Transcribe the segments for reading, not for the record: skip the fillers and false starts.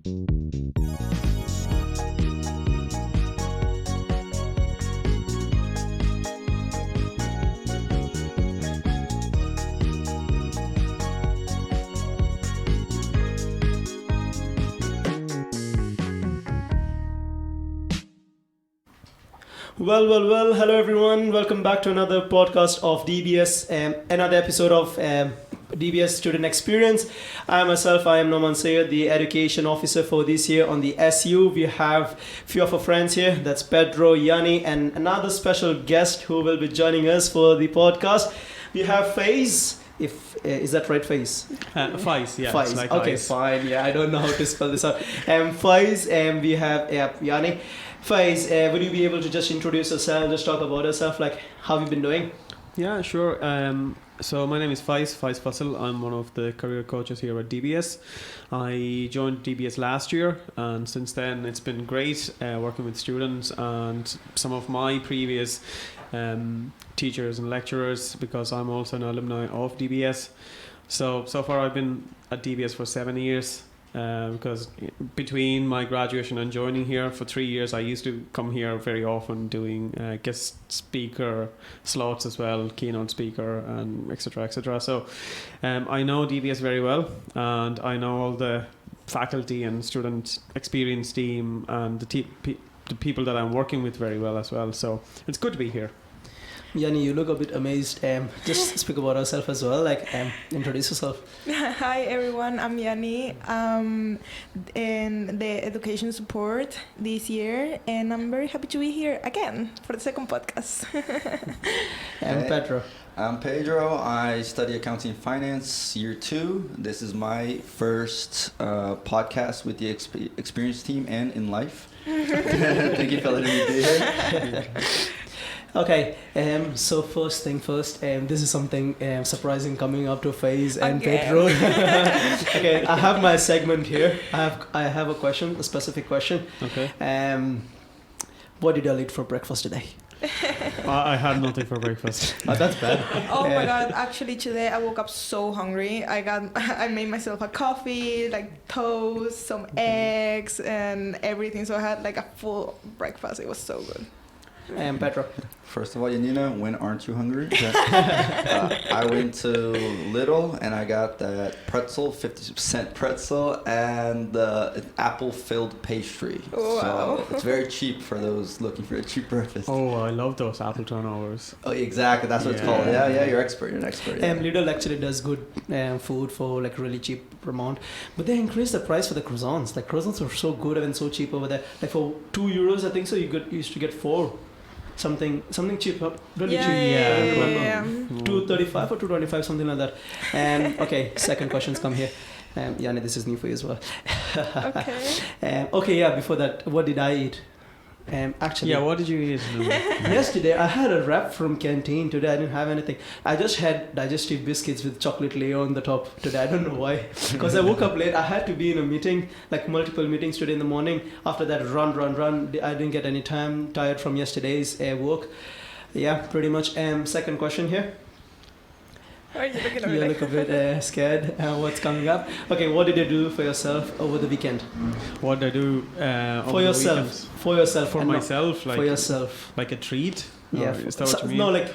Well. Hello, everyone. Welcome back to another podcast of DBS, another episode of DBS Student Experience. I am Noman Sayed, the Education Officer for this year on the SU. We have a few of our friends here. That's Pedro, Yanni, and another special guest who will be joining us for the podcast. We have Fais. Is that right, Fais? Fais, yeah. Fais. Like okay, ice. fine. Yeah, I don't know how to spell this out. Fais, and we have Yanni. Fais, would you be able to just introduce yourself, just talk about yourself, like how have you been doing? Yeah, sure. So my name is Fais Fussell. I'm one of the career coaches here at DBS. I joined DBS last year, and since then it's been great working with students and some of my previous teachers and lecturers, because I'm also an alumni of DBS. So far I've been at DBS for 7 years. Because between my graduation and joining here for 3 years, I used to come here very often doing guest speaker slots as well, keynote speaker, and etc. So I know DBS very well, and I know all the faculty and student experience team and the people that I'm working with very well as well. So it's good to be here. Yanni, you look a bit amazed. Just speak about yourself as well, introduce yourself. Hi everyone, I'm Yanni. I'm in the education support this year, and I'm very happy to be here again for the second podcast. And Pedro. I'm Pedro. I study accounting and finance year 2. This is my first podcast with the experience team and in life. Thank you for letting me be here. Okay, so first thing first, this is something surprising coming up to Fais and Pedro. Okay, I have my segment here. I have a question, a specific question. Okay. What did you eat for breakfast today? I had nothing for breakfast. Oh, that's bad. Oh my god, actually today I woke up so hungry. I made myself a coffee, like toast, some eggs and everything. So I had like a full breakfast. It was so good. Pedro. First of all, Yanina, when aren't you hungry? I went to Lidl and I got that pretzel, 50% pretzel, and an apple-filled pastry. Wow. So it's very cheap for those looking for a cheap breakfast. Oh, I love those apple turnovers. Oh, exactly. That's what it's called. Yeah, you're expert. You're an expert. Yeah. Lidl actually does good food for like really cheap amount, but they increased the price for the croissants. Like croissants are so good and so cheap over there. Like for €2, I think so. You used to get 4. Something cheap, really cheap. Yeah. 235 or 225, something like that. And okay, second questions come here. Yanni, this is new for you as well. Okay. Before that, what did I eat? Actually, what did you eat? yesterday I had a wrap from canteen. Today I didn't have anything. I just had digestive biscuits with chocolate layer on the top today. I don't know why, because I woke up late. I had to be in a meeting, like multiple meetings today in the morning. After that, run. I didn't get any time. Tired from yesterday's work. Yeah, pretty much. Second question here. Why are you looking at me? You look a bit scared. What's coming up? Okay, what did you do for yourself over the weekend? What did I do for yourself? For yourself. For myself, like for yourself. Like a treat. Yeah. Is that what you mean? No, like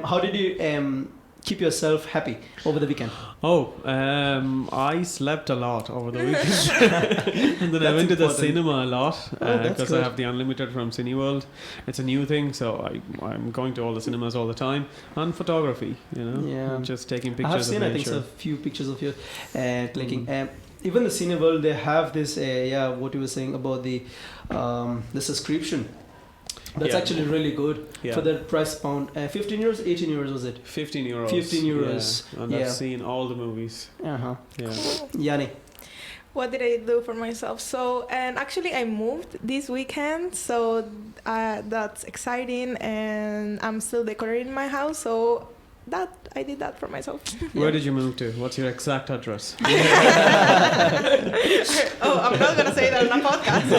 how did you keep yourself happy over the weekend? I slept a lot over the weekend. And then I went to the cinema a lot because I have the unlimited from Cineworld. It's a new thing, so I'm going to all the cinemas all the time. And photography, just taking pictures. I have seen, of I think, nature. a few pictures of you clicking. Even the Cineworld, they have this. What you were saying about the subscription. That's actually really good for the price pound. 15 euros, 18 euros was it? 15 euros. 15 euros. Yeah. And I've seen all the movies. Uh-huh. Yeah. Yanni. What did I do for myself? So, and actually I moved this weekend, so that's exciting, and I'm still decorating my house, so I did that for myself. Where did you move to? What's your exact address? Oh, I'm not going to say that on a podcast.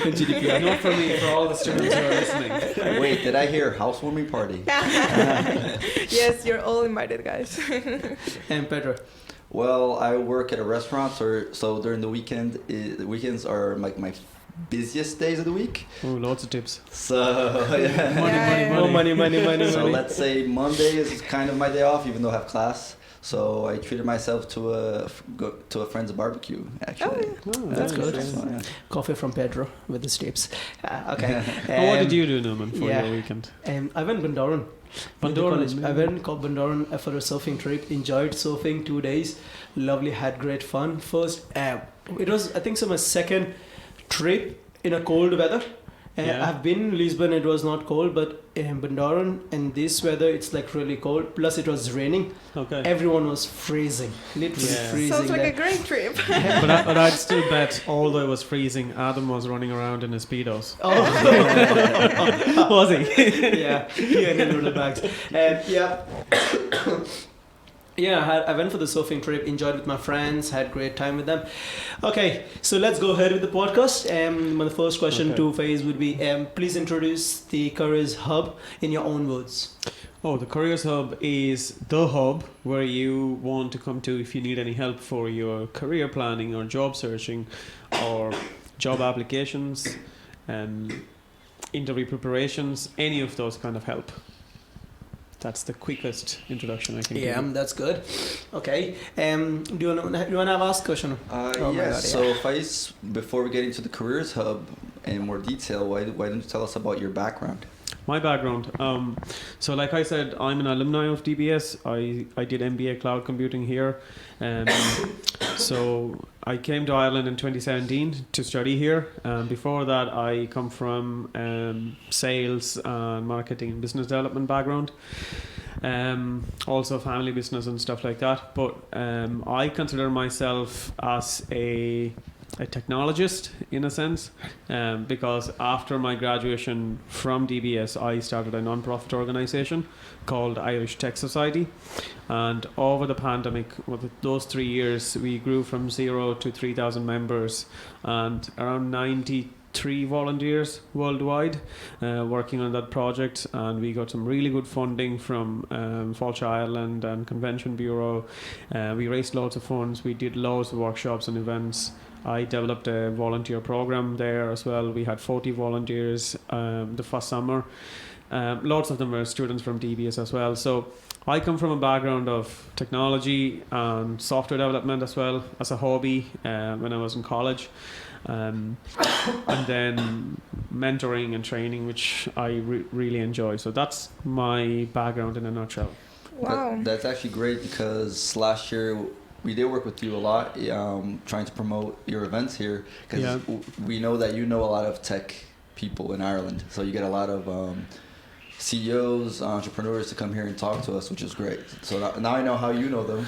GDPR. Not for me, for all the students who are listening. Wait, did I hear housewarming party? Yes, you're all invited, guys. And Pedro. Well, I work at a restaurant, so during the the weekends are like my busiest days of the week. Oh, lots of tips. So yeah. Money. So let's say Monday is kind of my day off, even though I have class. So I treated myself to a friend's barbecue. Actually, Oh, That's good. So, yeah. Coffee from Pedro with the steps. Okay. What did you do, Norman, for yeah. your weekend? I went Bundoran. Bundoran. I went Bundoran for a surfing trip. Enjoyed surfing 2 days. Lovely. Had great fun. First, it was I think so my second trip in a cold weather. Yeah. I've been in Lisbon. It was not cold, but in Bundoran in this weather it's like really cold. Plus it was raining. Okay. Everyone was freezing, literally Yeah. freezing. Sounds like there. a great trip. but I'd still bet, although it was freezing, Adam was running around in his Speedos. Oh. Was he? Yeah, he had the noodle bags. Yeah. Yeah, I went for the surfing trip, enjoyed with my friends, had great time with them. Okay, so let's go ahead with the podcast. My first question Okay. to Fais would be, please introduce the Careers Hub in your own words. Oh, the Careers Hub is the hub where you want to come to if you need any help for your career planning or job searching or job applications, interview preparations, any of those kind of help. That's the quickest introduction I can Yeah, give. that's good. Okay, do you want to have asked a question? Oh my Yes. God, So, Fais, before we get into the Careers Hub in more detail, why don't you tell us about your background? My background. So like I said, I'm an alumni of DBS. I did MBA Cloud Computing here. So I came to Ireland in 2017 to study here. Before that, I come from sales and marketing and business development background. Also family business and stuff like that. But I consider myself as a technologist in a sense, because after my graduation from DBS I started a non-profit organisation called Irish Tech Society, and over the pandemic, those 3 years, we grew from 0 to 3,000 members and around 93 volunteers worldwide working on that project, and we got some really good funding from Fáilte Ireland and Convention Bureau. We raised loads of funds, we did loads of workshops and events. I developed a volunteer program there as well. We had 40 volunteers the first summer. Lots of them were students from DBS as well. So I come from a background of technology and software development as well as a hobby when I was in college. And then mentoring and training, which I really enjoy. So that's my background in a nutshell. Wow. That's actually great, because last year we did work with you a lot, trying to promote your events here, because we know that you know a lot of tech people in Ireland, so you get a lot of CEOs, entrepreneurs to come here and talk to us, which is great. So now I know how you know them.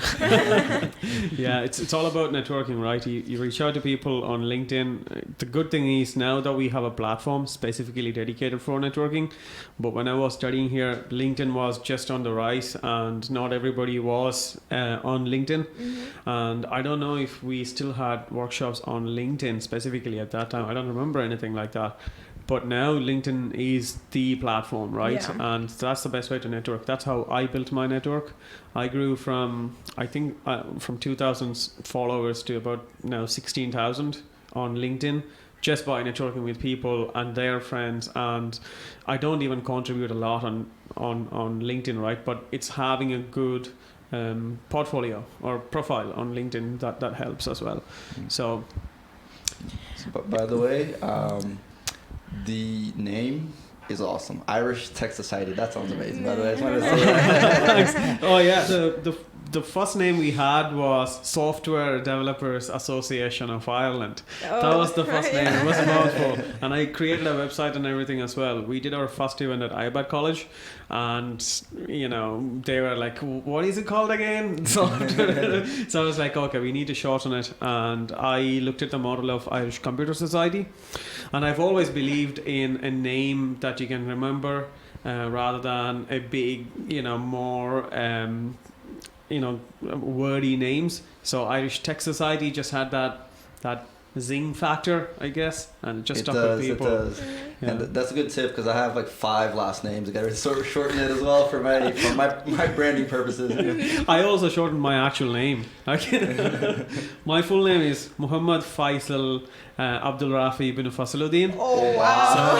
Yeah, it's all about networking, right? You reach out to people on LinkedIn. The good thing is now that we have a platform specifically dedicated for networking, but when I was studying here, LinkedIn was just on the rise and not everybody was on LinkedIn. Mm-hmm. And I don't know if we still had workshops on LinkedIn specifically at that time. I don't remember anything like that. But now LinkedIn is the platform, right? Yeah. And that's the best way to network. That's how I built my network. I grew from, I think, from 2,000 followers to about now 16,000 on LinkedIn, just by networking with people and their friends. And I don't even contribute a lot on LinkedIn, right? But it's having a good portfolio or profile on LinkedIn that helps as well. So But by the way, the name is awesome. Irish Tech Society. That sounds amazing. By the way, I just wanted to say that. Oh yeah, the first name we had was Software Developers Association of Ireland. That was the first name. It was a mouthful, and I created a website and everything as well. We did our first event at IBAT College, and they were like, "What is it called again?" So I was like, "Okay, we need to shorten it." And I looked at the model of Irish Computer Society, and I've always believed in a name that you can remember rather than a big, more. Wordy names. So Irish Tech Society just had that zing factor, I guess, and it just It stuck does, with it people. does. Yeah. And that's a good tip because I have like 5 last names. I got to sort of shorten it as well for my branding purposes. I also shortened my actual name. My full name is Muhammad Faisal Abdul Rafi bin Fasiluddin. Oh wow!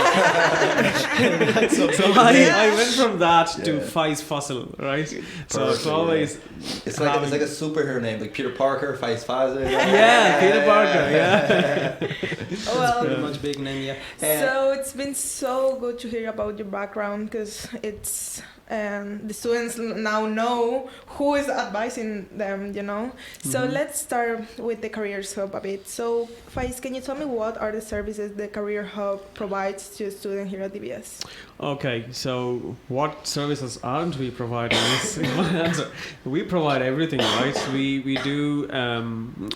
So I went from that to Yeah. Fais Faisal, right? So it's Perfect, always It's like a superhero name, like Peter Parker, Fais Fazer. yeah, Peter Parker, yeah. Well, Pretty much big name, yeah. so it's been so good to hear about your background because it's the students now know who is advising them, you know. So Mhm. let's start with the Careers Hub a bit. So Faiz, can you tell me what are the services the Career Hub provides to students here at DBS? Okay, so what services aren't we providing is my answer. We provide everything, right? We do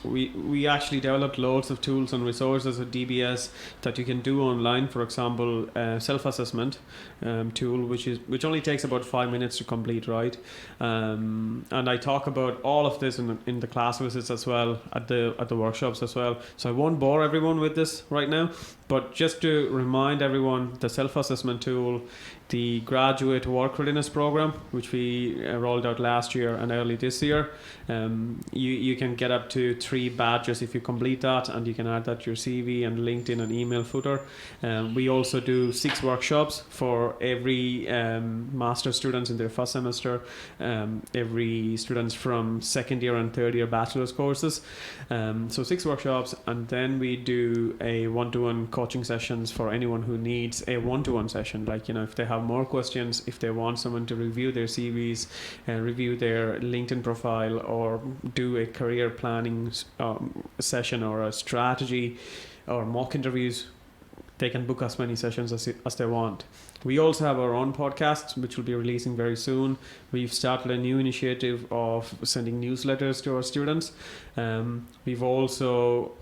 we actually developed loads of tools and resources at DBS that you can do online. For example, self-assessment tool, which only takes about 5 minutes to complete, right? And I talk about all of this in the class visits as well, at the workshops as well. So I won't bore everyone with this right now, but just to remind everyone, the self-assessment tool, the graduate work readiness program, which we rolled out last year and early this year, you can get up to 3 badges if you complete that, and you can add that to your CV and LinkedIn and email footer. We also do 6 workshops for every master students in their first semester, every students from second year and third year bachelor's courses. So 6 workshops, and then we do a one-to-one coaching sessions for anyone who needs a one-to-one session. Like, you know, if they have more questions, if they want someone to review their CVs, review their LinkedIn profile, or do a career planning session or a strategy or mock interviews, they can book as many sessions as they want. We also have our own podcast, which will be releasing very soon. We've started a new initiative of sending newsletters to our students. We've also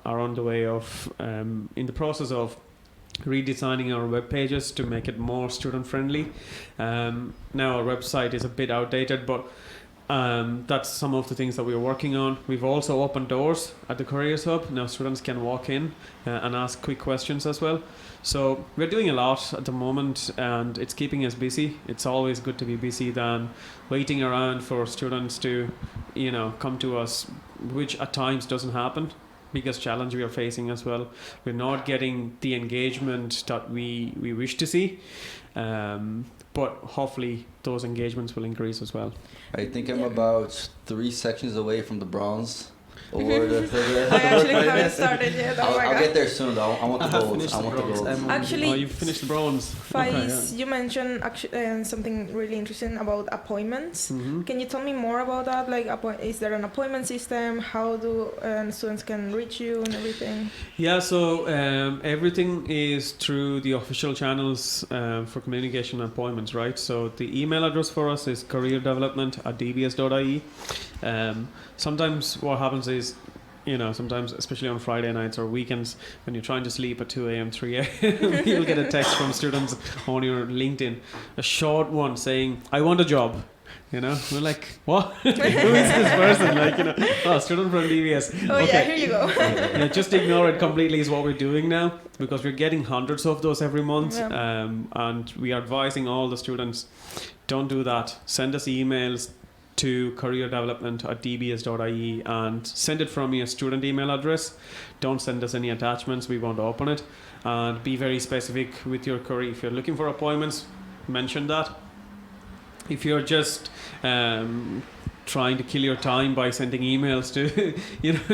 are on the way of in the process of redesigning our web pages to make it more student friendly. Now our website is a bit outdated, but that's some of the things that we're working on. We've also opened doors at the Careers Hub. Now students can walk in and ask quick questions as well. So we're doing a lot at the moment, and it's keeping us busy. It's always good to be busy than waiting around for students to, you know, come to us, which at times doesn't happen. Biggest challenge we are facing as well. We're not getting the engagement that we wish to see, but hopefully those engagements will increase as well. I think I'm about 3 sections away from the bronze award. I actually haven't started yet. Oh my I'll God. get there soon though. I want the I have gold. finished I the want the bronze. gold. I'm Actually, Oh, you've finished the bronze. Faiz, you mentioned something really interesting about appointments. Mm-hmm. Can you tell me more about that? Like, is there an appointment system? How do students can reach you and everything? Yeah, so everything is through the official channels for communication and appointments, right? So the email address for us is careerdevelopment@dbs.ie. Sometimes what happens is, you know, sometimes, especially on Friday nights or weekends, when you're trying to sleep at 2 a.m., 3 a.m., you'll get a text from students on your LinkedIn, a short one saying, "I want a job." You know, we're like, what? Who is this person? Like, you know, oh, student from DBS. Oh yeah, here you go. Yeah, just ignore it completely is what we're doing now, because we're getting hundreds of those every month. Yeah. And we are advising all the students, don't do that. Send us emails to careerdevelopment@dbs.ie and send it from your student email address. Don't send us any attachments, we won't open it. And be very specific with your query. If you're looking for appointments, mention that. If you're just trying to kill your time by sending emails to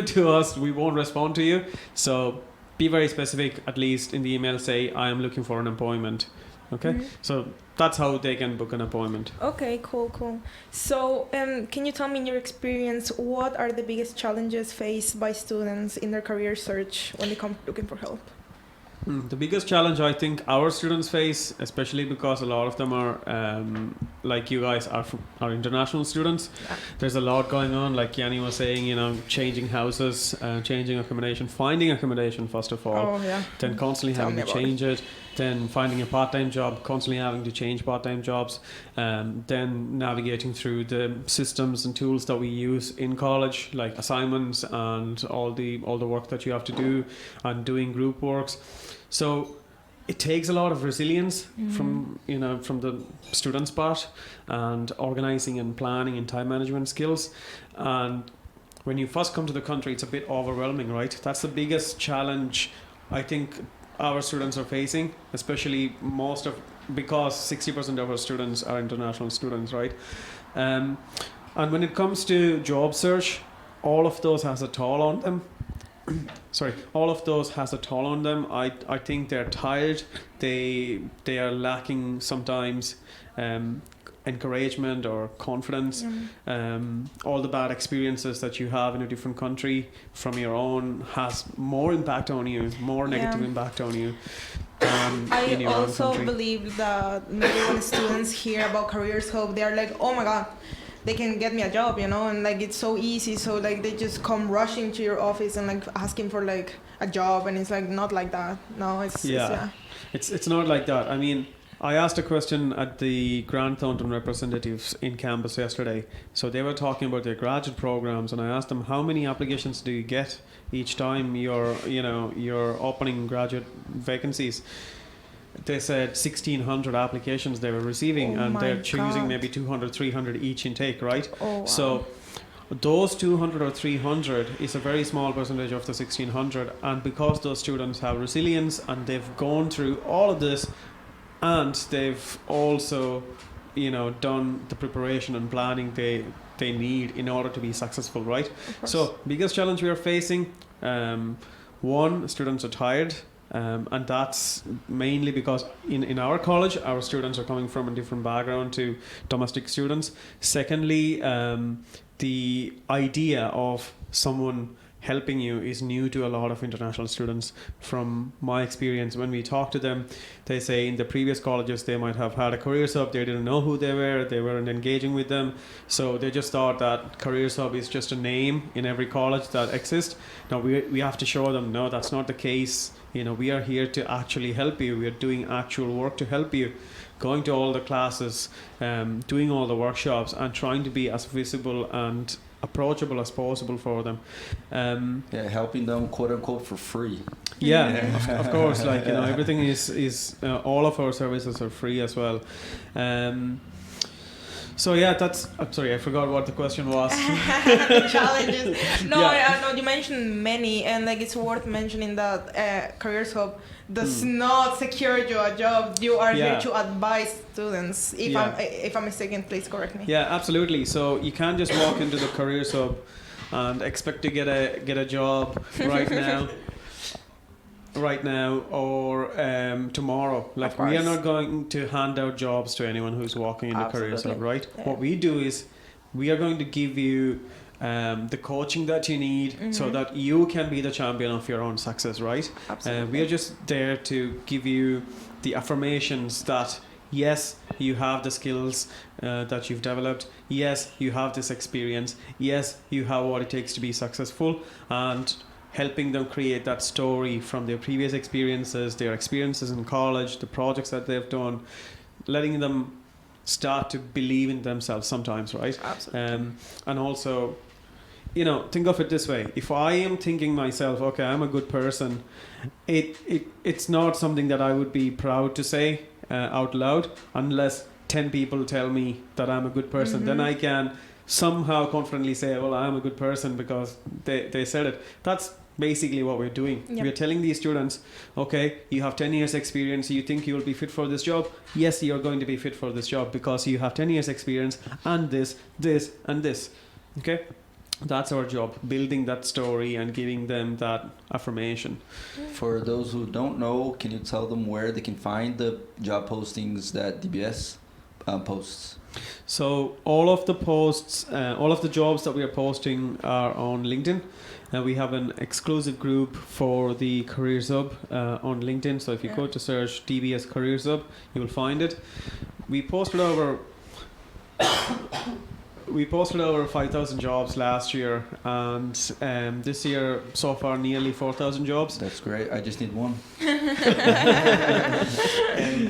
to us, we won't respond to you. So be very specific. At least in the email, say, "I am looking for an appointment." Okay, so that's how they can book an appointment. Okay, cool. So, can you tell me in your experience, what are the biggest challenges faced by students in their career search when they come looking for help? The biggest challenge I think our students face, especially because a lot of them are like you guys are international students. Yeah. There's a lot going on, like Yanni was saying, changing houses, changing accommodation, finding accommodation first of all, Oh yeah. then constantly Tell having me to about it. change it, then finding a part-time job, constantly having to change part-time jobs, then navigating through the systems and tools that we use in college, like assignments and all the work that you have to do, and doing group works. So it takes a lot of resilience from the students' part, and organizing and planning and time management skills. And when you first come to the country, it's a bit overwhelming, right? That's the biggest challenge I think our students are facing, especially because 60% of our students are international students, right? And when it comes to job search, all of those has a toll on them. All of those has a toll on them. I think they're tired. They are lacking sometimes encouragement or confidence. All the bad experiences that you have in a different country from your own has more impact on you, more negative impact on you. In your I own also country. believe that maybe when students hear about careers hub, they are like, oh my god, they can get me a job, and like it's so easy, so like they just come rushing to your office and like asking for like a job, and it's like not like that. No, it's It's not like that. I mean, I asked a question at the Grant Thornton representatives in campus yesterday. So they were talking about their graduate programs, and I asked them, how many applications do you get each time you're opening graduate vacancies? They said 1,600 applications they were receiving, and they're choosing maybe 200, 300 each intake, right? Oh, wow. So those 200 or 300 is a very small percentage of the 1,600, and because those students have resilience and they've gone through all of this, and they've also done the preparation and planning they need in order to be successful, right? So biggest challenge we are facing, one, students are tired. And that's mainly because in our college, our students are coming from a different background to domestic students. Secondly, the idea of someone helping you is new to a lot of international students. From my experience, when we talk to them, they say in the previous colleges they might have had a careers hub, they didn't know who they weren't engaging with them, so they just thought that careers hub is just a name in every college that exists. Now we have to show them, no, that's not the case. We are here to actually help you. We are doing actual work to help you, going to all the classes, doing all the workshops, and trying to be as visible and approachable as possible for them. Helping them quote unquote for free. Of course, like everything is all of our services are free as well. So that's. I'm sorry, I forgot what the question was. The challenges. No, Yeah. I know you mentioned many, and like it's worth mentioning that Careers Hub does not secure you a job. You are here to advise students. If I'm mistaken, please correct me. Yeah, absolutely. So you can't just walk into the Careers Hub and expect to get a job right now or tomorrow. Like, we are not going to hand out jobs to anyone who's walking in the Careers Hub, right? Yeah. What we do is we are going to give you the coaching that you need so that you can be the champion of your own success, right? We are just there to give you the affirmations that yes, you have the skills that you've developed. Yes, you have this experience. Yes, you have what it takes to be successful, and helping them create that story from their previous experiences, their experiences in college, the projects that they've done, letting them start to believe in themselves sometimes, right? Absolutely. And also, think of it this way. If I am thinking myself, okay, I'm a good person, it's not something that I would be proud to say out loud unless 10 people tell me that I'm a good person. Then I can somehow confidently say, well, I'm a good person because they said it. That's basically what we're doing. Yep. We're telling these students, okay, you have 10 years experience, you think you will be fit for this job? Yes, you're going to be fit for this job because you have 10 years experience and this and this. Okay? That's our job, building that story and giving them that affirmation. For those who don't know, can you tell them where they can find the job postings that DBS posts? So all of the posts, all of the jobs that we are posting are on LinkedIn. We have an exclusive group for the Careers Hub on LinkedIn. So if you go to search DBS Careers Hub, you will find it. We posted over 5,000 jobs last year, and this year so far nearly 4,000 jobs. That's great. I just need one.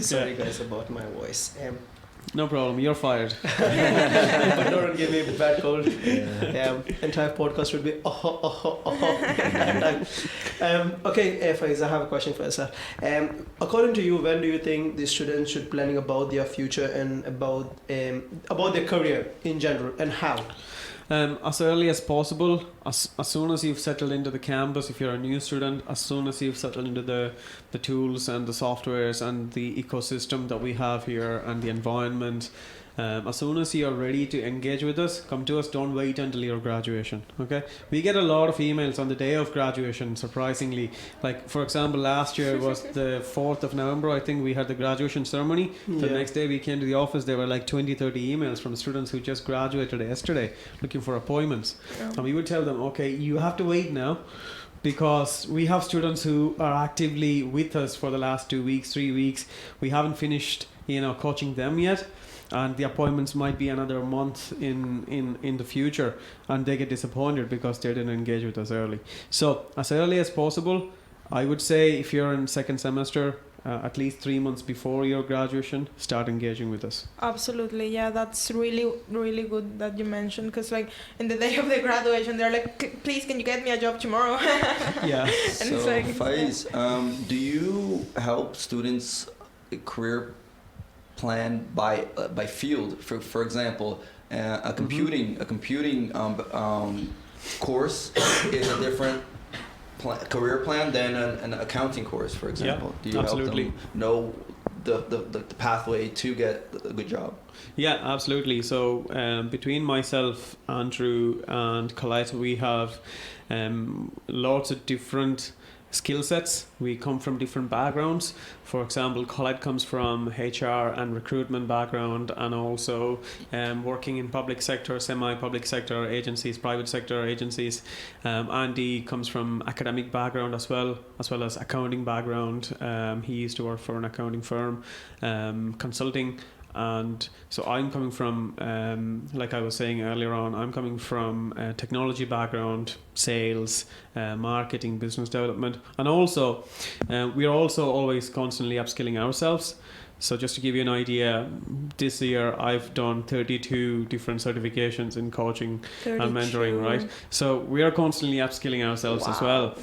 Sorry guys about my voice. No problem, you're fired. But don't give me a bad cold. Entire podcast would be okay, Fais, I have a question for yourself. According to you, when do you think the students should planning about their future and about their career in general, and how? As early as possible, as soon as you've settled into the campus, if you're a new student, as soon as you've settled into the tools and the softwares and the ecosystem that we have here and the environment, as soon as you're ready to engage with us, come to us. Don't wait until your graduation. Okay, we get a lot of emails on the day of graduation, surprisingly. Like, for example, last year was the 4th of November, I think we had the graduation ceremony. The next day we came to the office, there were like 20-30 emails from students who just graduated yesterday looking for appointments. And we would tell them, okay, you have to wait now, because we have students who are actively with us for the last 2 weeks, 3 weeks. We haven't finished, coaching them yet, and the appointments might be another month in the future, and they get disappointed because they didn't engage with us early. So as early as possible, I would say if you're in second semester, at least 3 months before your graduation, start engaging with us. Absolutely, yeah, that's really, really good that you mentioned, because like in the day of the graduation, they're like, please, can you get me a job tomorrow? Yeah. And So, it's like, Faiz, do you help students career plan by field? For example, a computing course is a different career plan than an accounting course, for example. Do you absolutely. help them know the pathway to get a good job? Yeah, absolutely. So between myself, Andrew, and Colette, we have lots of different skill sets. We come from different backgrounds. For example, Colette comes from HR and recruitment background, and also working in public sector, semi-public sector agencies, private sector agencies. Andy comes from academic background as well as accounting background. He used to work for an accounting firm, consulting. And so I'm coming from, like I was saying earlier on, I'm coming from a technology background, sales, marketing, business development, and also we are also always constantly upskilling ourselves. So just to give you an idea, this year I've done 32 different certifications in coaching 32. And mentoring, right? So we are constantly upskilling ourselves as well.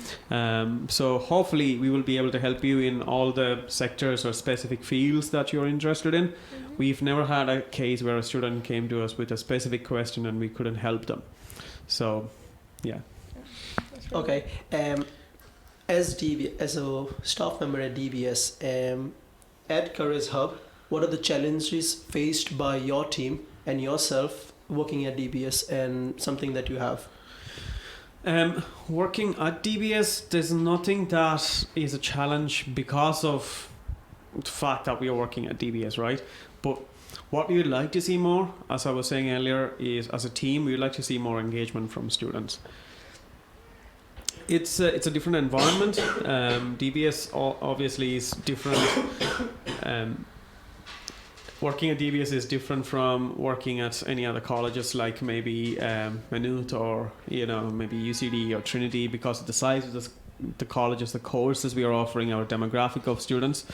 So hopefully we will be able to help you in all the sectors or specific fields that you're interested in. We've never had a case where a student came to us with a specific question and we couldn't help them. So, yeah. Okay. As a staff member at DBS, at Careers Hub, what are the challenges faced by your team and yourself working at DBS, and something that you have? Working at DBS, there's nothing that is a challenge because of the fact that we are working at DBS, right? But what we would like to see more, as I was saying earlier, is as a team, we would like to see more engagement from students. It's a different environment. DBS obviously is different. Working at DBS is different from working at any other colleges, like maybe Maynooth or maybe UCD or Trinity, because of the size of the colleges, the courses we are offering, our demographic of students.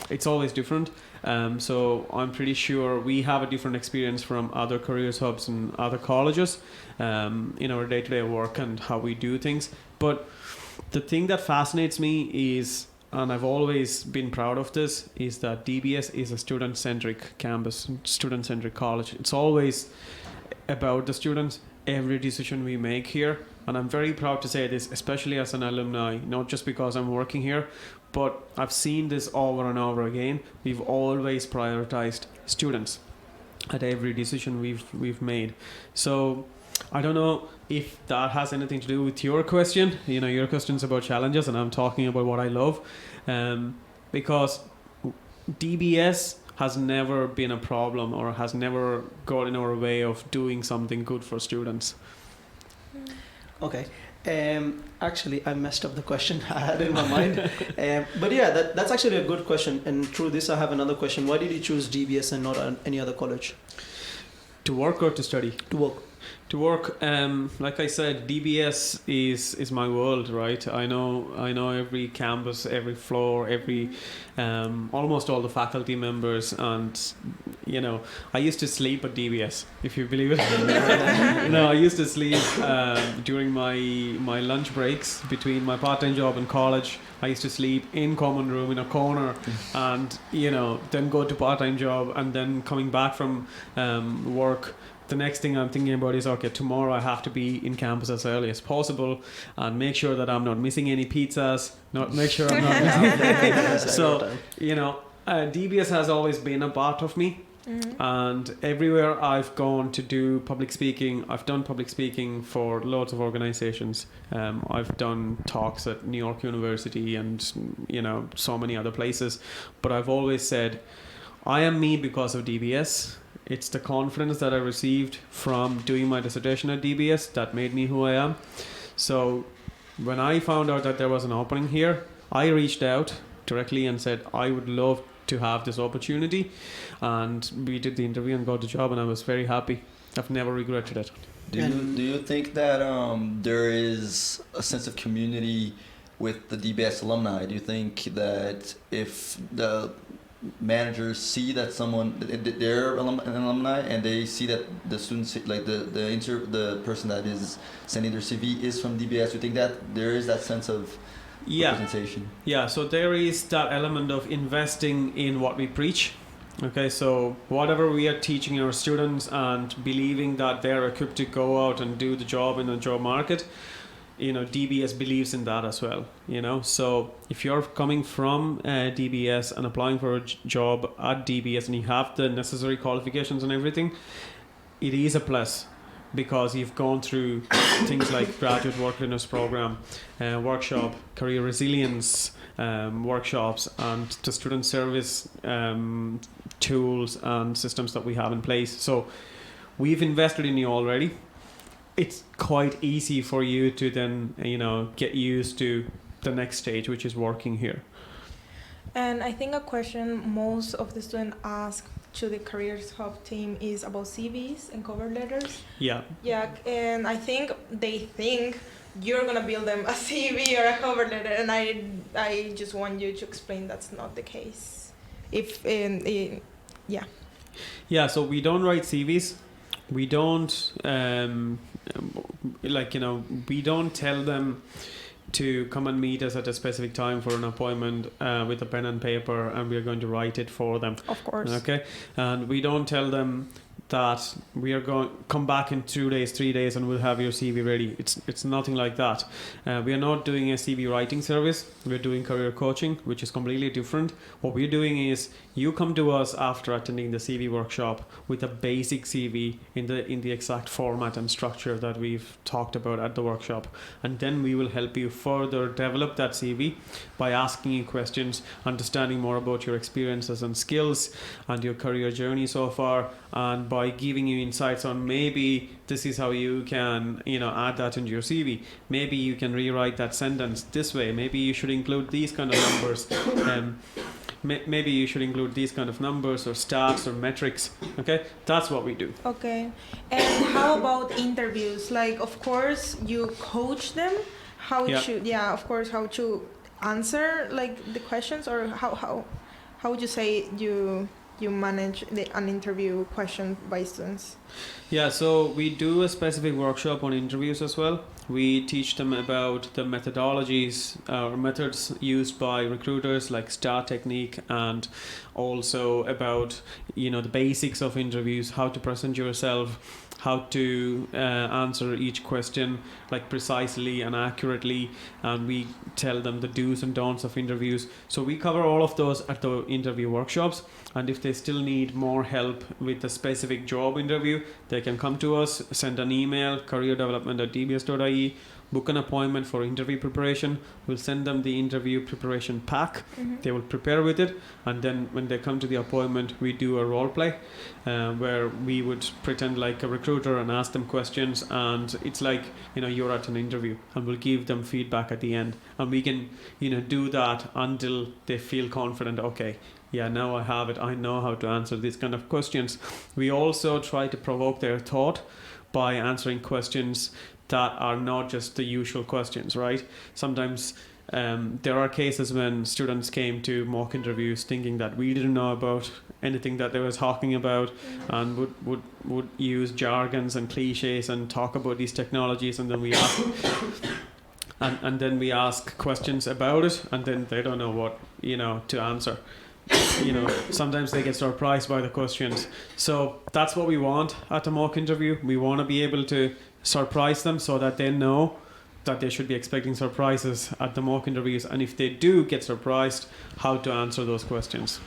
It's always different. So I'm pretty sure we have a different experience from other careers hubs and other colleges in our day-to-day work and how we do things. But the thing that fascinates me is, and I've always been proud of this, is that DBS is a student-centric campus, student-centric college. It's always about the students, every decision we make here. And I'm very proud to say this, especially as an alumni, not just because I'm working here, but I've seen this over and over again. We've always prioritized students at every decision we've made. So I don't know if that has anything to do with your question. Your question's about challenges, and I'm talking about what I love. Because DBS has never been a problem or has never got in our way of doing something good for students. Okay. Actually, I messed up the question I had in my mind. But yeah, that's actually a good question. And through this, I have another question. Why did you choose DBS and not any other college? To work or to study? To work. To work, like I said, DBS is my world, right? I know every campus, every floor, every almost all the faculty members, and I used to sleep at DBS, if you believe it. No, I used to sleep during my lunch breaks between my part-time job and college. I used to sleep in common room in a corner, and then go to part-time job, and then coming back from work. The next thing I'm thinking about is, okay, tomorrow I have to be in campus as early as possible and make sure that I'm not missing any pizzas, make sure I'm not missing anything. So, DBS has always been a part of me. Mm-hmm. And everywhere I've gone to do public speaking, I've done public speaking for loads of organizations. I've done talks at New York University and, so many other places. But I've always said, I am me because of DBS. It's the confidence that I received from doing my dissertation at DBS that made me who I am. So when I found out that there was an opening here, I reached out directly and said, I would love to have this opportunity. And we did the interview and got the job, and I was very happy. I've never regretted it. Do you think that there is a sense of community with the DBS alumni? Do you think that if the managers see that they're an alumni and they see that the students, like the person that is sending their CV is from DBS, you think that there is that sense of representation? Yeah, so there is that element of investing in what we preach. Okay, so whatever we are teaching our students and believing that they're equipped to go out and do the job in the job market, DBS believes in that as well, So if you're coming from DBS and applying for a job at DBS and you have the necessary qualifications and everything, it is a plus because you've gone through things like graduate work readiness program, workshop, career resilience workshops, and the student service tools and systems that we have in place. So we've invested in you already. It's quite easy for you to then, get used to the next stage, which is working here. And I think a question most of the students ask to the Careers Hub team is about CVs and cover letters. Yeah. Yeah, and I think they think you're gonna build them a CV or a cover letter, and I just want you to explain that's not the case. Yeah, so we don't write CVs. We don't we don't tell them to come and meet us at a specific time for an appointment with a pen and paper, and we're going to write it for them. Of course. Okay, and we don't tell them that we are going come back in 2 days, 3 days, and we'll have your CV ready. It's nothing like that. We are not doing a CV writing service. We're doing career coaching, which is completely different. What we're doing is you come to us after attending the CV workshop with a basic CV in the exact format and structure that we've talked about at the workshop, and then we will help you further develop that CV by asking you questions, understanding more about your experiences and skills and your career journey so far, and by giving you insights on maybe this is how you can add that into your CV. Maybe you can rewrite that sentence this way. Maybe you should include these kind of numbers. Maybe you should include these kind of numbers or stats or metrics. Okay, that's what we do. Okay, and how about interviews? Like, of course, you coach them how to answer like the questions, or how would you say you manage an interview question by students? Yeah, so we do a specific workshop on interviews as well. We teach them about the methodologies or methods used by recruiters, like STAR technique, and also about the basics of interviews, how to present yourself, how to answer each question like precisely and accurately, and we tell them the do's and don'ts of interviews. So we cover all of those at the interview workshops, and if they still need more help with a specific job interview, they can come to us, send an email, careerdevelopment@dbs.ie, book an appointment for interview preparation. We'll send them the interview preparation pack. They will prepare with it, and then when they come to the appointment, we do a role play where we would pretend like a recruiter and ask them questions, and it's like, you know, you're at an interview, and we'll give them feedback at the end, and we can, you know, do that until they feel confident. Okay, yeah, now I have it, I know how to answer these kind of questions. We also try to provoke their thought by answering questions that are not just the usual questions, right? Sometimes there are cases when students came to mock interviews thinking that we didn't know about anything that they were talking about, and would use jargons and cliches and talk about these technologies, and then we ask and then we ask questions about it, and then they don't know what, you know, to answer. You know, sometimes they get surprised by the questions. So that's what we want at a mock interview. We want to be able to surprise them so that they know that they should be expecting surprises at the mock interviews, and if they do get surprised, how to answer those questions,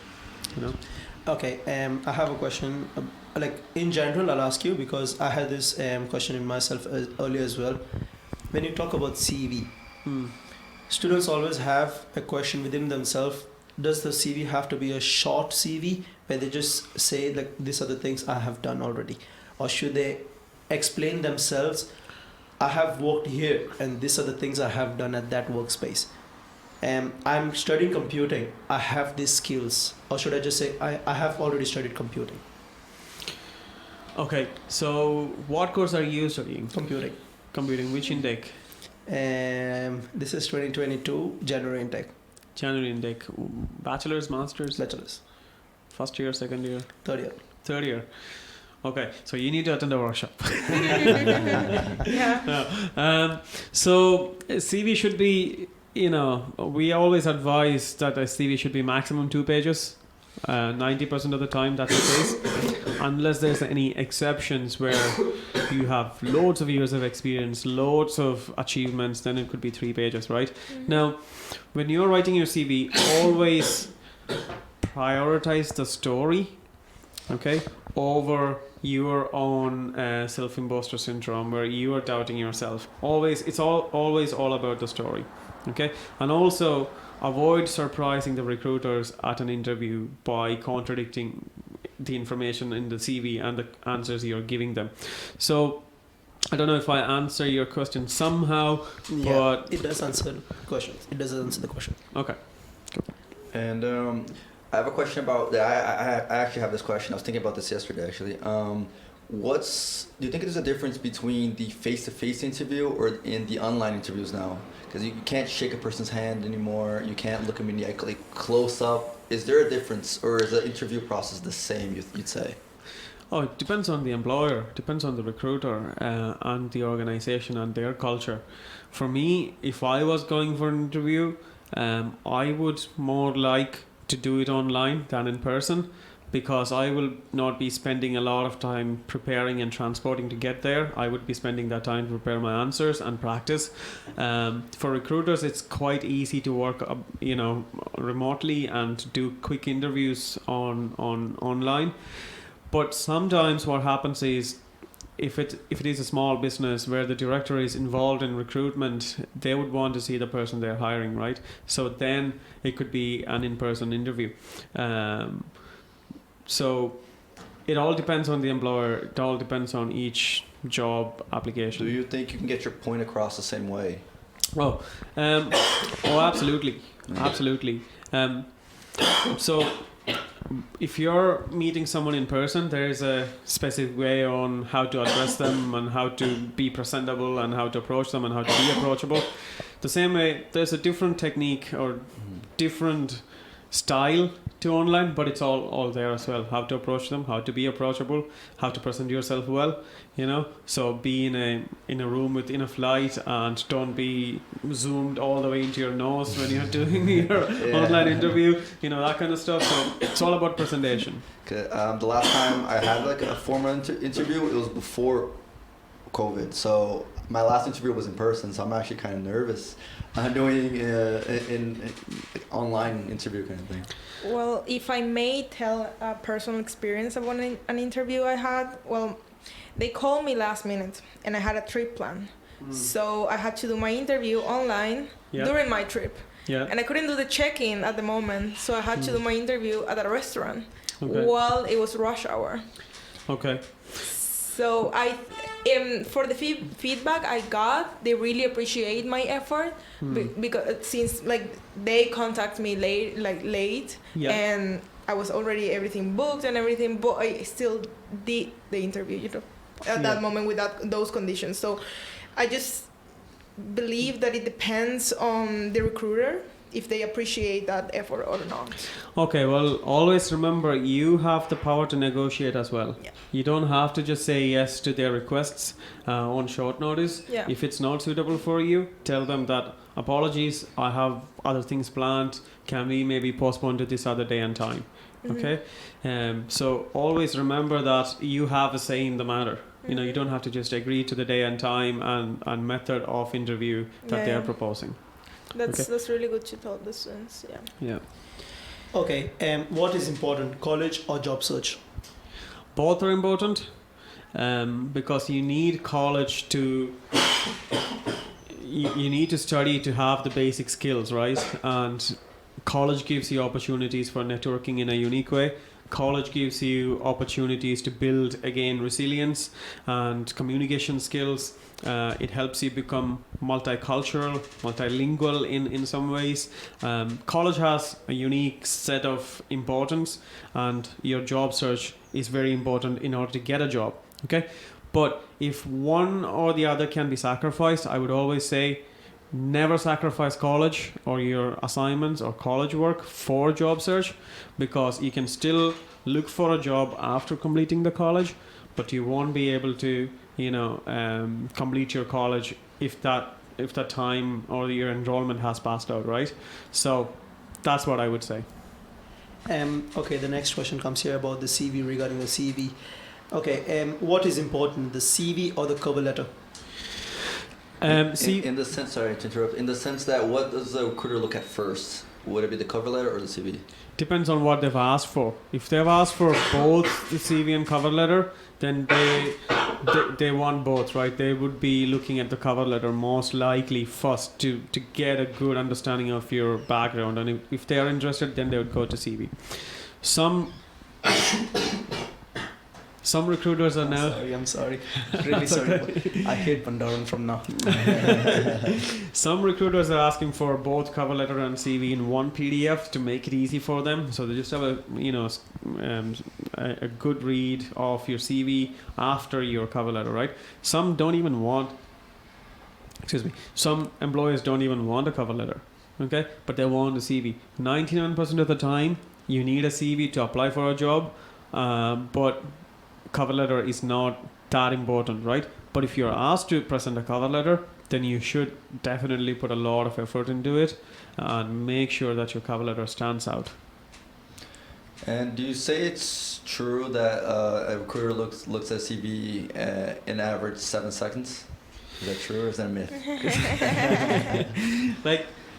you know. Okay, I have a question. Like in general, I'll ask you because I had this question in myself earlier as well. When you talk about CV, students always have a question within themselves. Does the CV have to be a short CV where they just say like these are the things I have done already, or should they explain themselves? I have worked here and these are the things I have done at that workspace. I'm studying computing. I have these skills, or should I just say I have already studied computing? Okay, so what course are you studying? Computing. Computing, which intake? This is 2022 January intake. January intake. Bachelor's, master's? Bachelor's. First year, second year? Third year. Third year. Okay, so you need to attend a workshop. Yeah. So CV should be, you know, we always advise that a CV should be maximum 2 pages. 90% of the time that's the case, unless there's any exceptions where you have loads of years of experience, loads of achievements, then it could be 3 pages, right? Now, when you're writing your CV, always prioritize the story, okay, over your own self-imposter syndrome where you are doubting yourself. Always, it's always all about the story, okay? And also avoid surprising the recruiters at an interview by contradicting the information in the CV and the answers you're giving them. So I don't know if I answer your question somehow, but it does answer the question. It does answer the question. Okay. And I have a question about that. I actually have this question. I was thinking about this yesterday, actually. Do you think there's a difference between the face-to-face interview or in the online interviews now? Because you can't shake a person's hand anymore. You can't look them in the eye like close up. Is there a difference, or is the interview process the same? You'd say? Oh, it depends on the employer, depends on the recruiter and the organization and their culture. For me, if I was going for an interview, I would more like to do it online than in person, because I will not be spending a lot of time preparing and transporting to get there. I would be spending that time to prepare my answers and practice. For recruiters, it's quite easy to work, remotely and do quick interviews online. But sometimes what happens is, if it is a small business where the director is involved in recruitment, they would want to see the person they're hiring, right? So then it could be an in-person interview. So it all depends on the employer. It all depends on each job application. Do you think you can get your point across the same way? Absolutely. Absolutely. So if you're meeting someone in person, there is a specific way on how to address them and how to be presentable and how to approach them and how to be approachable. The same way, there's a different technique or different style to online, but it's all there as well. How to approach them, how to be approachable, how to present yourself well, so be in a room in a flight, and don't be zoomed all the way into your nose when you're doing your online interview, that kind of stuff. So it's all about presentation. Okay. The last time I had a formal interview, it was before COVID, so my last interview was in person, so I'm actually kind of nervous doing in online interview kind of thing. Well, if I may tell a personal experience about an interview I had, well, they called me last minute and I had a trip plan. So I had to do my interview online during my trip. Yeah. And I couldn't do the check-in at the moment, so I had to do my interview at a restaurant Okay. while it was rush hour. Okay. So for the feedback I got, they really appreciate my effort because since like they contact me late, Yeah. and I was already everything booked and everything, but I still did the interview, at that moment with those conditions. So I just believe that it depends on the recruiter if they appreciate that effort or not. Okay, well, always remember you have the power to negotiate as well. Yeah. You don't have to just say yes to their requests on short notice. Yeah. If it's not suitable for you, tell them that apologies, I have other things planned. Can we maybe postpone to this other day and time? Okay? So always remember that you have a say in the matter. You don't have to just agree to the day and time and method of interview that they are proposing. That's really good to tell the students. Yeah. Okay, what is important, college or job search? Both are important because you need college to you need to study to have the basic skills, right? And college gives you opportunities for networking in a unique way. College gives you opportunities to build, again, resilience and communication skills. It helps you become multicultural, multilingual in some ways. College has a unique set of importance, and your job search is very important in order to get a job. Okay, but if one or the other can be sacrificed, I would always say never sacrifice college or your assignments or college work for job search, because you can still look for a job after completing the college, but you won't be able to complete your college if that time or your enrollment has passed out, right? So that's what I would say. Okay, the next question comes here about the CV, regarding the CV. Okay, what is important, the CV or the cover letter? In the sense, sorry to interrupt, in the sense that what does the recruiter look at first? Would it be the cover letter or the CV? Depends on what they've asked for. If they've asked for both the CV and cover letter, then they want both, right? They would be looking at the cover letter most likely first to get a good understanding of your background, and if they are interested, then they would go to CV. Some recruiters are now... I'm sorry. Really sorry. I hate Pandaran from now. Some recruiters are asking for both cover letter and CV in one PDF to make it easy for them. So they just have a good read of your CV after your cover letter, right? Some employers don't even want a cover letter, okay? But they want a CV. 99% of the time, you need a CV to apply for a job, but cover letter is not that important, right? But if you're asked to present a cover letter, then you should definitely put a lot of effort into it and make sure that your cover letter stands out. And do you say it's true that a recruiter looks at CV in average 7 seconds? Is that true or is that a myth?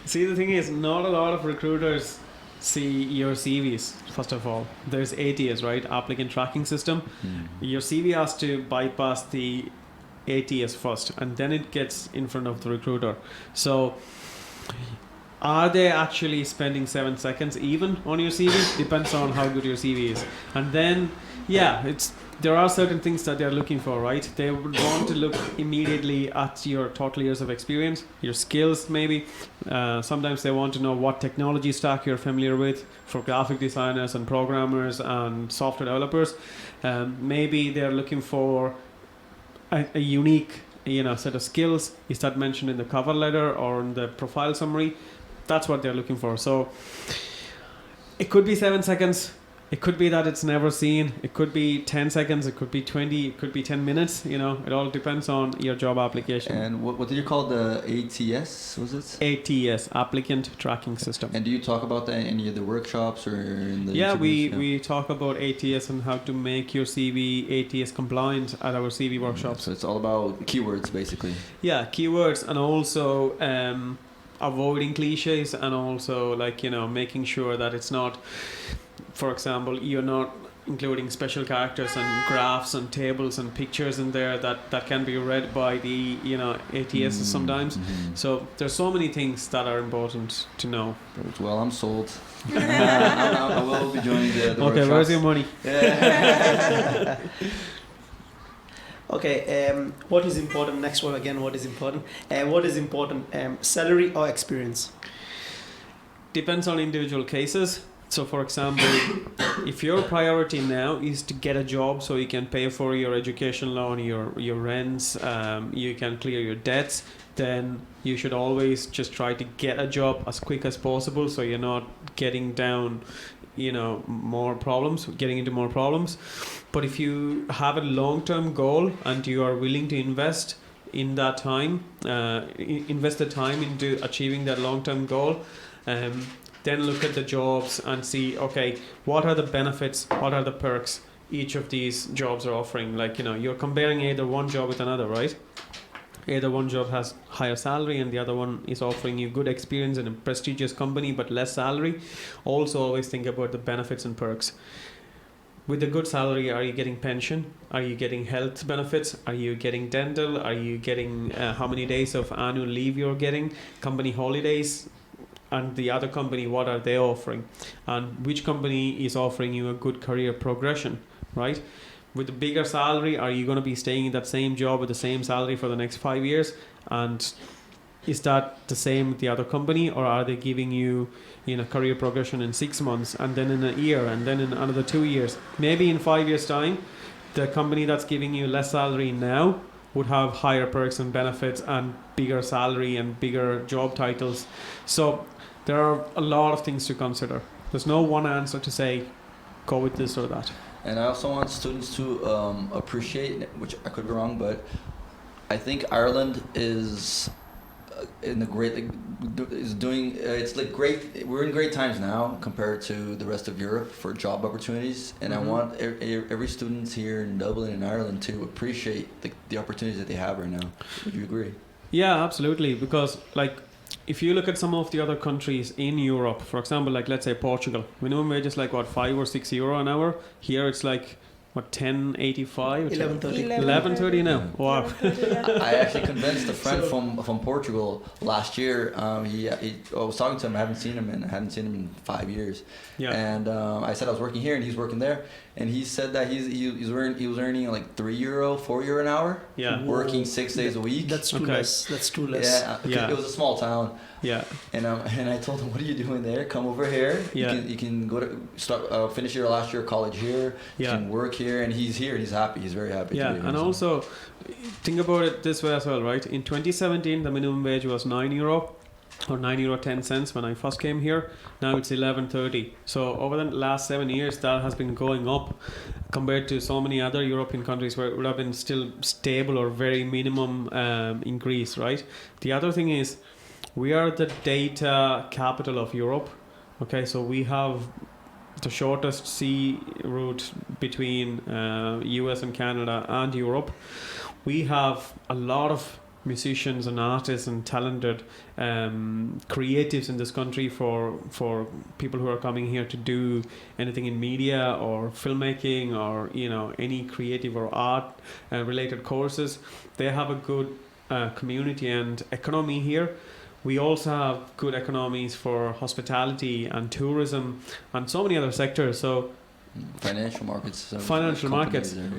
See, the thing is, not a lot of recruiters see your CVs. First of all, there's ATS, right? Applicant tracking system. Your CV has to bypass the ATS first, and then it gets in front of the recruiter. So are they actually spending 7 seconds even on your CV? Depends on how good your CV is. And then there are certain things that they're looking for, right? They would want to look immediately at your total years of experience, your skills maybe. Sometimes they want to know what technology stack you're familiar with for graphic designers and programmers and software developers. Maybe they're looking for a unique set of skills. Is that mentioned in the cover letter or in the profile summary? That's what they're looking for. So it could be 7 seconds. It could be that it's never seen. It could be 10 seconds. It could be 20. It could be 10 minutes. It all depends on your job application. And what did you call the ATS? Was it? ATS, Applicant Tracking System. And do you talk about that in any of the workshops or in the we talk about ATS and how to make your CV ATS compliant at our CV workshops. So it's all about keywords, basically. Yeah, keywords, and also avoiding cliches, and also making sure that it's not... For example, you're not including special characters and graphs and tables and pictures in there that can be read by the ATS sometimes. So there's so many things that are important to know. Well, I'm sold. I will be joining the Okay, workshops. where's your money? Yeah. Okay, what is important? Next one again, what is important? What is important, salary or experience? Depends on individual cases. So for example, if your priority now is to get a job so you can pay for your education loan, your rents, you can clear your debts, then you should always just try to get a job as quick as possible so you're not getting down getting into more problems. But if you have a long-term goal and you are willing to invest in that time, invest the time into achieving that long-term goal, then look at the jobs and see, okay, what are the benefits, what are the perks each of these jobs are offering. Like, you're comparing either one job with another, right? Either one job has higher salary and the other one is offering you good experience in a prestigious company but less salary. Also always think about the benefits and perks. With a good salary, are you getting pension? Are you getting health benefits? Are you getting dental? Are you getting how many days of annual leave you're getting? Company holidays? And the other company, what are they offering? And which company is offering you a good career progression, right? With a bigger salary, are you going to be staying in that same job with the same salary for the next 5 years? And is that the same with the other company, or are they giving you career progression in 6 months and then in a year and then in another 2 years? Maybe in 5 years' time, the company that's giving you less salary now would have higher perks and benefits and bigger salary and bigger job titles. So there are a lot of things to consider. There's no one answer to say, go with this or that. And I also want students to appreciate, which I could be wrong, but I think Ireland is in the great, is doing, it's like great, we're in great times now compared to the rest of Europe for job opportunities. And I want every student here in Dublin and Ireland to appreciate the opportunities that they have right now. Would you agree? Yeah, absolutely. Because if you look at some of the other countries in Europe, for example, let's say Portugal, minimum wage is €5 or €6 an hour. Here it's 10.85, 11.30 now. Wow. 11:30, yeah. I actually convinced a friend from Portugal last year. I was talking to him. I hadn't seen him in 5 years. Yeah. And I said I was working here and he's working there, and he said that he was earning €3, €4 an hour. Yeah. Working 6 days a week. That's too less. That's too less. Yeah. It was a small town. Yeah. And I told him, what are you doing there? Come over here. Yeah. You can go to finish your last year of college here. You can work here, and he's here. He's happy. He's very happy. Yeah, and also think about it this way as well, right? In 2017, the minimum wage was €9 or €9.10 when I first came here. Now it's 11.30. So over the last 7 years, that has been going up compared to so many other European countries where it would have been still stable or very minimum increase, right? The other thing is, we are the data capital of Europe. Okay, so we have the shortest sea route between US and Canada and Europe. We have a lot of musicians and artists and talented creatives in this country for people who are coming here to do anything in media or filmmaking or any creative or art related courses. They have a good community and economy here. We also have good economies for hospitality and tourism and so many other sectors. So financial markets.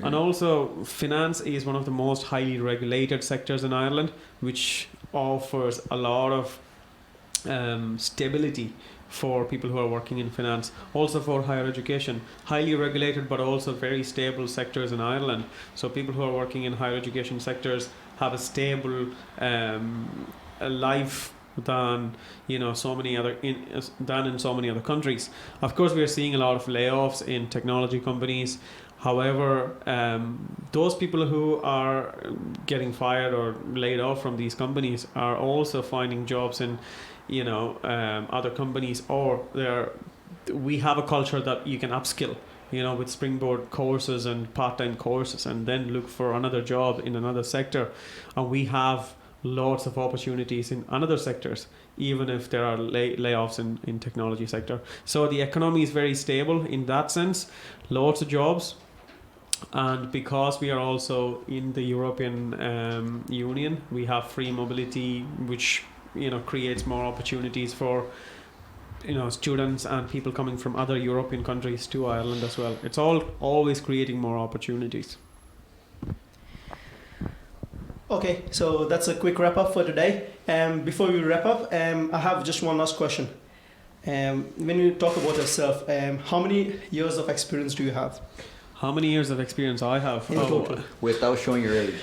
And also finance is one of the most highly regulated sectors in Ireland, which offers a lot of stability for people who are working in finance. Also for higher education, highly regulated but also very stable sectors in Ireland. So people who are working in higher education sectors have a stable life than so many other in so many other countries. Of course, we are seeing a lot of layoffs in technology companies. However, those people who are getting fired or laid off from these companies are also finding jobs in other companies, or we have a culture that you can upskill with springboard courses and part-time courses and then look for another job in another sector. And we have lots of opportunities in other sectors, even if there are layoffs in technology sector. So the economy is very stable in that sense, lots of jobs. And because we are also in the European Union, we have free mobility, which creates more opportunities for students and people coming from other European countries to Ireland as well. It's always creating more opportunities. Okay, so that's a quick wrap up for today. Before we wrap up, I have just one last question. When you talk about yourself, how many years of experience do you have? How many years of experience I have? In total. Without showing your age.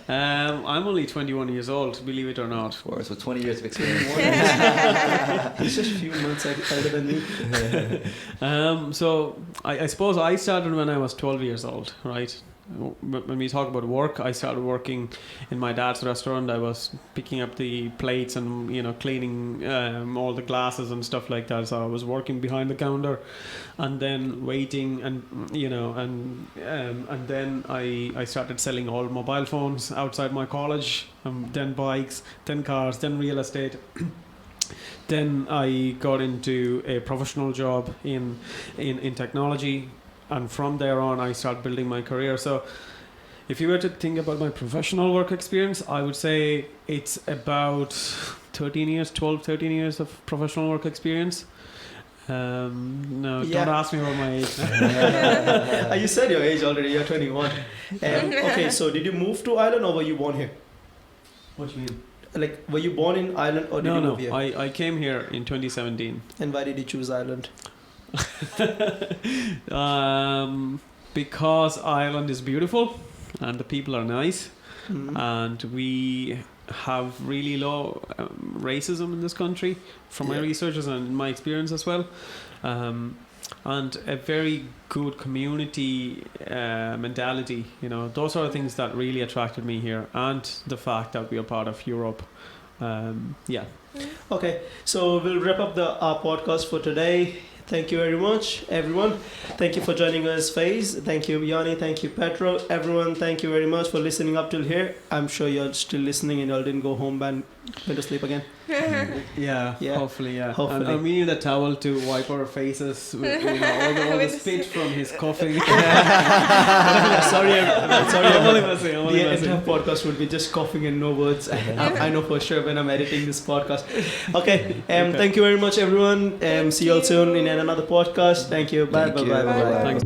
I'm only 21 years old, believe it or not. Of course, with 20 years of experience. It's just a few months older than me. So I suppose I started when I was 12 years old, right? When we talk about work, I started working in my dad's restaurant. I was picking up the plates and cleaning all the glasses and stuff like that. So I was working behind the counter, and then waiting, and and then I started selling all mobile phones outside my college, then bikes, then cars, then real estate. Then I got into a professional job in technology. And from there on, I started building my career. So if you were to think about my professional work experience, I would say it's about 13 years of professional work experience. No, Yeah. don't ask me about my age. You said your age already, you're 21. Okay, so did you move to Ireland or were you born here? What do you mean? Like, were you born in Ireland or did you No, move here? I came here in 2017. And why did you choose Ireland? Because Ireland is beautiful and the people are nice, Mhm. and we have really low racism in this country from my Yeah. researches and my experience as well, and a very good community mentality. Those are the things that really attracted me here, and the fact that we are part of Europe. Yeah. Okay, so we'll wrap up our podcast for today. Thank you very much, everyone. Thank you for joining us, Fais. Thank you, Yanni. Thank you, Petro. Everyone, thank you very much for listening up till here. I'm sure you're still listening and you all didn't go home and went to sleep again. Yeah, Yeah. hopefully, yeah. Hopefully. And we need a towel to wipe our faces with all the spit from his coughing. Sorry, I'm only messing, I'm only the messing. entire podcast would be just coughing and no words. I know for sure when I'm editing this podcast. Okay, Okay. thank you very much, everyone. See you all soon in another podcast. Thank you. Bye, Thank bye, you. bye, bye, bye. Thanks.